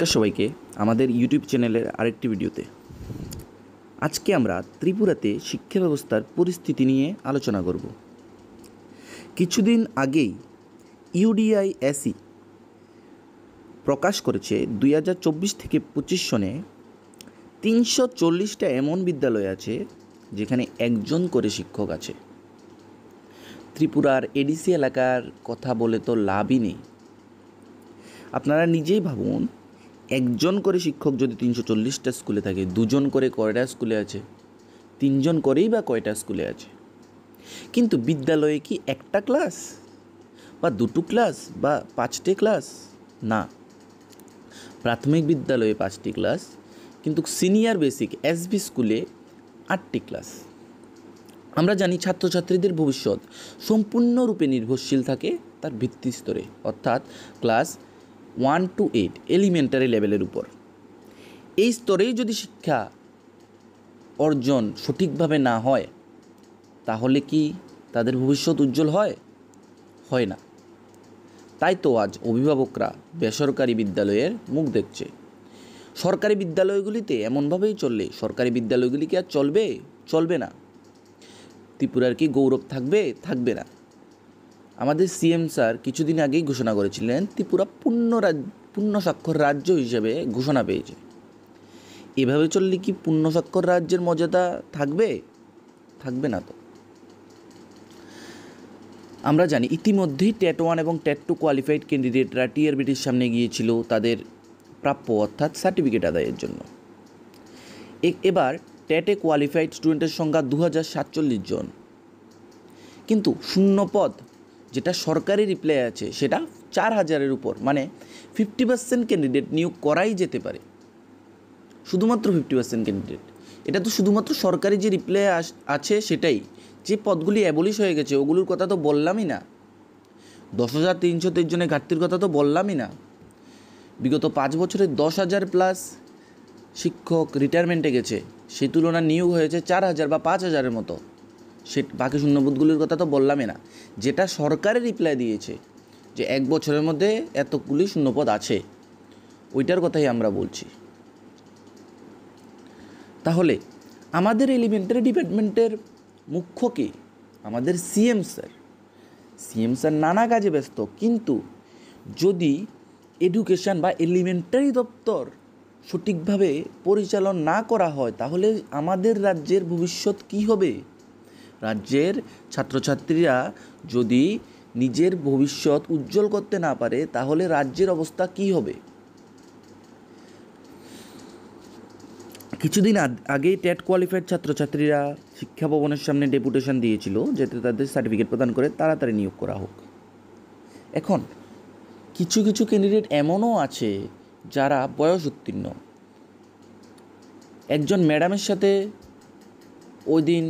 নমস্কার সবাইকে আমাদের ইউটিউব চ্যানেলের আরেকটি ভিডিওতে। আজকে আমরা ত্রিপুরাতে শিক্ষা ব্যবস্থার পরিস্থিতি নিয়ে আলোচনা করব। কিছুদিন আগেই ইউডিআইএসই প্রকাশ করেছে 2024 থেকে 25 সনে 340টা এমন বিদ্যালয় আছে যেখানে একজন করে শিক্ষক আছে। ত্রিপুরার এডিসি এলাকার কথা বলে তো লাভই নেই। আপনারা নিজেই ভাবুন, একজন করে শিক্ষক যদি 340টা স্কুলে থাকে, দুজন করে কয়টা স্কুলে আছে? তিনজন করেই বা কয়টা স্কুলে আছে? কিন্তু বিদ্যালয়ে কি একটা ক্লাস বা দুটো ক্লাস বা 5টে ক্লাস? না, প্রাথমিক বিদ্যালয়ে 5টি ক্লাস, কিন্তু সিনিয়র বেসিক এসবি স্কুলে 8টি ক্লাস। আমরা জানি ছাত্রছাত্রীদের ভবিষ্যৎ সম্পূর্ণরূপে নির্ভরশীল থাকে তার ভিত্তি স্তরে, অর্থাৎ ক্লাস 1 to 8 এলিমেন্টারি লেভেলের উপর। এই স্তরেই যদি শিক্ষা অর্জন সঠিকভাবে না হয়, তাহলে কি তাদের ভবিষ্যৎ উজ্জ্বল হয় না। তাই তো আজ অভিভাবকরা বেসরকারি বিদ্যালয়ের মুখ দেখছে। সরকারি বিদ্যালয়গুলিতে এমনভাবেই চললে সরকারি বিদ্যালয়গুলি কি আর চলবে না? ত্রিপুরার কি গৌরব থাকবে না? আমাদের সিএম স্যার কিছুদিন আগেই ঘোষণা করেছিলেন ত্রিপুরা পূর্ণ স্বাক্ষর রাজ্য হিসেবে ঘোষণা পেয়েছে। এভাবে চললে কি পূর্ণ স্বাক্ষর রাজ্যের মর্যাদা থাকবে না তো। আমরা জানি ইতিমধ্যেই টেট 1 এবং টেট 2 কোয়ালিফাইড ক্যান্ডিডেটরা টিআরবিটির সামনে গিয়েছিল তাদের প্রাপ্য অর্থাৎ সার্টিফিকেট আদায়ের জন্য। এবার টেটে কোয়ালিফাইড স্টুডেন্টের সংখ্যা 2047 জন, কিন্তু শূন্য পদ যেটা সরকারি রিপ্লাই আছে সেটা 4000-এর উপর, মানে 50% ক্যান্ডিডেট নিয়োগ করাই যেতে পারে। শুধুমাত্র 50% ক্যান্ডিডেট। এটা তো শুধুমাত্র সরকারি যে রিপ্লাই আছে সেটাই। যে পদগুলি অ্যাবলিশ হয়ে গেছে ওগুলোর কথা তো বললামই না। 10,323 জনের ঘাটতির কথা তো বললামই না। বিগত 5 বছরে 10,000 প্লাস শিক্ষক রিটায়ারমেন্টে গেছে, সেই তুলনায় নিয়োগ হয়েছে 4,000 বা 5,000-এর মতো। বাকি শূন্যপদগুলির কথা তো বললামই না। যেটা সরকারে রিপ্লাই দিয়েছে যে 1 বছরের মধ্যে এতগুলি শূন্যপদ আছে, ওইটার কথাই আমরা বলছি। তাহলে আমাদের এলিমেন্টারি ডিপার্টমেন্টের মুখ্য কে? আমাদের সিএম স্যার নানা কাজে ব্যস্ত, কিন্তু যদি এডুকেশন বা এলিমেন্টারি দপ্তর সঠিকভাবে পরিচালনা না করা হয়, তাহলে আমাদের রাজ্যের ভবিষ্যৎ কী হবে? রাজ্যের ছাত্রছাত্রীরা যদি নিজের ভবিষ্যৎ উজ্জ্বল করতে না পারে, তাহলে রাজ্যের অবস্থা কী হবে? কিছুদিন আগেই টেট কোয়ালিফাইড ছাত্রছাত্রীরা শিক্ষা ভবনের সামনে ডেপুটেশন দিয়েছিল যাতে তাদের সার্টিফিকেট প্রদান করে তাড়াতাড়ি নিয়োগ করা হোক। এখন কিছু ক্যান্ডিডেট এমনও আছে যারা বয়স উত্তীর্ণ। একজন ম্যাডামের সাথে ওই দিন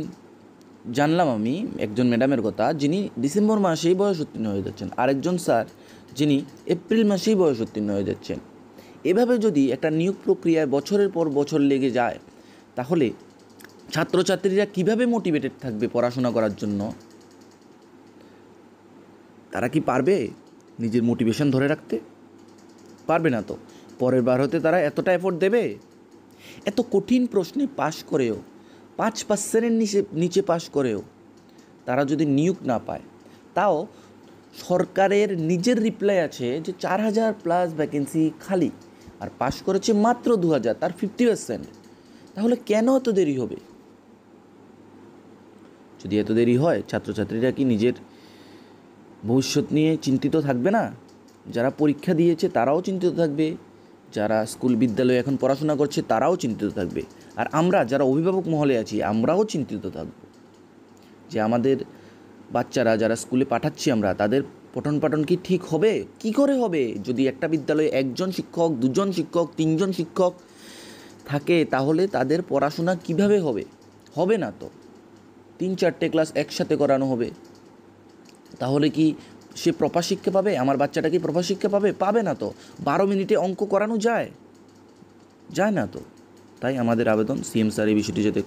জানলাম আমি একজন ম্যাডামের কথা, যিনি ডিসেম্বর মাসেই বয়স উত্তীর্ণ হয়ে যাচ্ছেন, আরেকজন স্যার যিনি এপ্রিল মাসেই বয়স উত্তীর্ণ হয়ে যাচ্ছেন। এভাবে যদি একটা নিয়োগ প্রক্রিয়ায় বছরের পর বছর লেগে যায়, তাহলে ছাত্রছাত্রীরা কিভাবে মোটিভেটেড থাকবে পড়াশোনা করার জন্য? তারা কি পারবে নিজের মোটিভেশন ধরে রাখতে? পারবে না তো। পরের বার হতে তারা এতটা এফোর্ট দেবে? এত কঠিন প্রশ্নে পাশ করেও, 5% নিচে পাশ করেও তারা যদি নিয়োগ না পায়, তাও সরকারের নিজের রিপ্লাই আছে যে 4,000 প্লাস ভ্যাকেন্সি খালি, আর পাশ করেছে মাত্র 2,000, তার 50%। তাহলে কেন এত দেরি হবে? যদি এত দেরি হয়, ছাত্রছাত্রীরা কি নিজের ভবিষ্যৎ নিয়ে চিন্তিত থাকবে না? যারা পরীক্ষা দিয়েছে তারাও চিন্তিত থাকবে, যারা স্কুল বিদ্যালয়ে এখন পড়াশোনা করছে তারাও চিন্তিত থাকবে, আর আমরা যারা অভিভাবক মহলে আছি আমরাও চিন্তিত থাকব যে আমাদের বাচ্চারা যারা স্কুলে পাঠাচ্ছি আমরা, তাদের পঠন পাঠন কি ঠিক হবে? কি করে হবে? যদি একটা বিদ্যালয়ে 1জন শিক্ষক, 2জন শিক্ষক, 3জন শিক্ষক থাকে, তাহলে তাদের পড়াশোনা কিভাবে হবে না তো। 3-4টে ক্লাস একসাথে করানো হবে, তাহলে কি সে প্রপার শিক্ষা পাবে? আমার বাচ্চাটা কি প্রপার শিক্ষা পাবে না তো। 12 মিনিটে অঙ্ক করানো যায় না তো। তাই আমাদের আবেদন সিএম স্যার এই বিষয়টি যাতে